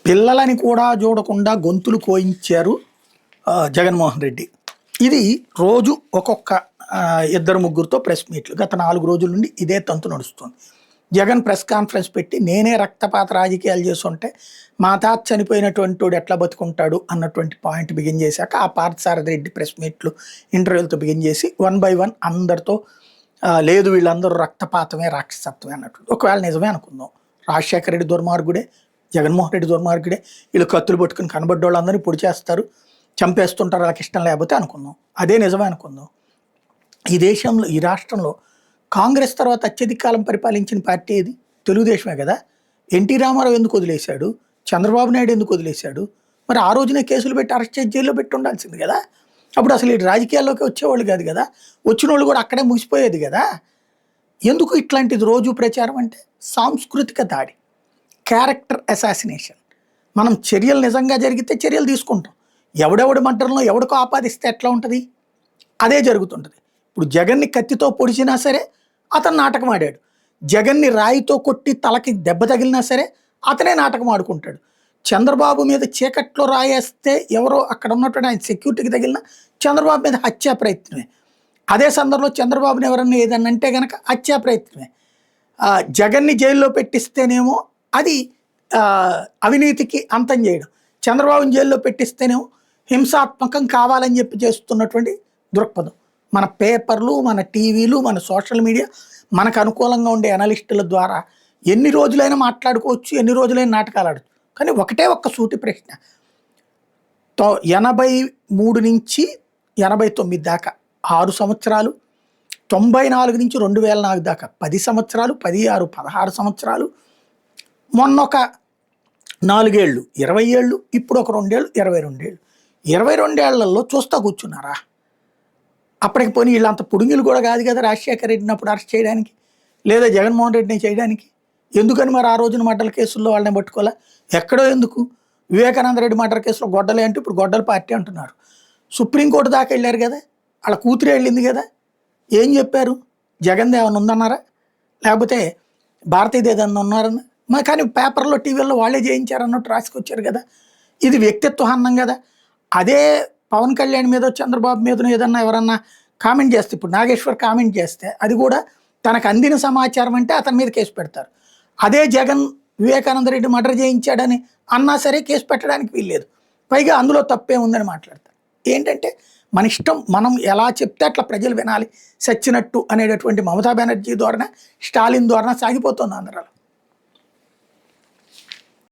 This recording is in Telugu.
పిల్లలని కూడా చూడకుండా గొంతులు కోయించారు జగన్మోహన్ రెడ్డి. ఇది రోజు ఒక్కొక్క ఇద్దరు ముగ్గురితో ప్రెస్ మీట్లు గత 4 రోజుల నుండి ఇదే తంతు నడుస్తుంది. జగన్ ప్రెస్ కాన్ఫరెన్స్ పెట్టి నేనే రక్తపాత రాజకీయాలు చేస్తుంటే మా తాత చనిపోయినటువంటి వాడు ఎట్లా బతుకుంటాడు అన్నటువంటి పాయింట్ బిగిన్ చేశాక ఆ పార్థసారథి రెడ్డి ప్రెస్ మీట్లు ఇంటర్వ్యూలతో బిగిన్ చేసి 1 by 1 అందరితో లేదు వీళ్ళందరూ రక్తపాతమే రాక్షసత్వమే అన్నట్టు. ఒకవేళ నిజమే అనుకుందాం, రాజశేఖర రెడ్డి దుర్మార్గుడే, జగన్మోహన్ రెడ్డి దుర్మార్గుడే, వీళ్ళు కత్తులు పట్టుకుని కనబడ్డ వాళ్ళందరినీ పొడి చేస్తారు, చంపేస్తుంటారు వాళ్ళకి ఇష్టం లేకపోతే అనుకుందాం. అదే నిజమే అనుకుందాం. ఈ దేశంలో ఈ రాష్ట్రంలో కాంగ్రెస్ తర్వాత అత్యధిక కాలం పరిపాలించిన పార్టీ ఏది? తెలుగుదేశమే కదా. ఎన్టీ రామారావు ఎందుకు వదిలేశాడు? చంద్రబాబు నాయుడు ఎందుకు వదిలేశాడు? మరి ఆ రోజునే కేసులు పెట్టి అరెస్ట్ చేసి జైల్లో పెట్టి ఉండాల్సింది కదా. అప్పుడు అసలు ఈ రాజకీయాల్లోకి వచ్చేవాళ్ళు కాదు కదా, వచ్చిన వాళ్ళు కూడా అక్కడే ముగిసిపోయేది కదా. ఎందుకు ఇట్లాంటిది రోజు ప్రచారం అంటే? సాంస్కృతిక దాడి, క్యారెక్టర్ అసాసినేషన్. మనం చర్యలు నిజంగా జరిగితే చర్యలు తీసుకుంటాం, ఎవడెవడి మర్డర్లో ఎవడికో ఆపాదిస్తే ఎట్లా ఉంటుంది? అదే జరుగుతుంటుంది. ఇప్పుడు జగన్ని కత్తితో పొడిచినా సరే అతను నాటకం ఆడాడు, జగన్ని రాయితో కొట్టి తలకి దెబ్బ తగిలినా సరే అతనే నాటకం ఆడుకుంటాడు. చంద్రబాబు మీద చీకట్లో రాయేస్తే ఎవరో అక్కడ ఉన్నటువంటి ఆయన సెక్యూరిటీకి తగిలిన చంద్రబాబు మీద హత్యా ప్రయత్నమే. అదే సందర్భంలో చంద్రబాబుని ఎవరన్నా ఏదన్నా అంటే కనుక హత్యా ప్రయత్నమే. జగన్ని జైల్లో పెట్టిస్తేనేమో అది అవినీతికి అంతం చేయడం, చంద్రబాబుని జైల్లో పెట్టిస్తేనేమో హింసాత్మకం కావాలని చెప్పి చేస్తున్నటువంటి దృక్పథం. మన పేపర్లు, మన టీవీలు, మన సోషల్ మీడియా, మనకు అనుకూలంగా ఉండే అనలిస్టుల ద్వారా ఎన్ని రోజులైనా మాట్లాడుకోవచ్చు, ఎన్ని రోజులైనా నాటకాలు ఆడచ్చు. కానీ ఒకటే ఒక్క సూటి ప్రశ్న, 83 నుంచి 89 దాకా 6 సంవత్సరాలు, 94 నుంచి 2004 దాకా 10 సంవత్సరాలు, 16, 16 సంవత్సరాలు, మొన్న ఒక 4 ఏళ్ళు 20 ఏళ్ళు, ఇప్పుడు ఒక 2 ఏళ్ళు 22 ఏళ్ళు. 22 ఏళ్లలో చూస్తా కూర్చున్నారా? అప్పటికి పోనీ వీళ్ళంత పుడుంగిలు కూడా కాదు కదా రాజశేఖర రెడ్డిని అప్పుడు అరెస్ట్ చేయడానికి, లేదా జగన్మోహన్ రెడ్డిని చేయడానికి. ఎందుకని మరి ఆ రోజున మర్డర్ కేసుల్లో వాళ్ళని పట్టుకోలే? ఎక్కడో ఎందుకు? వివేకానంద రెడ్డి మర్డర్ కేసులో గొడ్డలే అంటే ఇప్పుడు గొడ్డల పార్టీ అంటున్నారు. సుప్రీంకోర్టు దాకా వెళ్ళారు కదా, వాళ్ళ కూతురే వెళ్ళింది కదా. ఏం చెప్పారు? జగన్ది ఏమైనా ఉందన్నారా? లేకపోతే భారతీయది ఏదన్నా ఉన్నారన్నా? మరి కానీ పేపర్లో టీవీల్లో వాళ్ళే చేయించారన్నట్టు రాసుకొచ్చారు కదా. ఇది వ్యక్తిత్వ హన్నం కదా. అదే పవన్ కళ్యాణ్ మీద చంద్రబాబు మీద ఏదన్నా ఎవరన్నా కామెంట్ చేస్తే, ఇప్పుడు నాగేశ్వర్ కామెంట్ చేస్తే అది కూడా తనకు అందిన సమాచారం అంటే అతని మీద కేసు పెడతారు. అదే జగన్ వివేకానంద రెడ్డి మర్డర్ చేయించాడని అన్నా సరే కేసు పెట్టడానికి వీల్లేదు. పైగా అందులో తప్పే ఉందని మాట్లాడతారు. ఏంటంటే మన ఇష్టం, మనం ఎలా చెప్తే అట్లా ప్రజలు వినాలి, సచ్చినట్టు అనేటటువంటి మమతా బెనర్జీ ద్వారా, స్టాలిన్ ద్వారా సాగిపోతుంది ఆంధ్రాలో.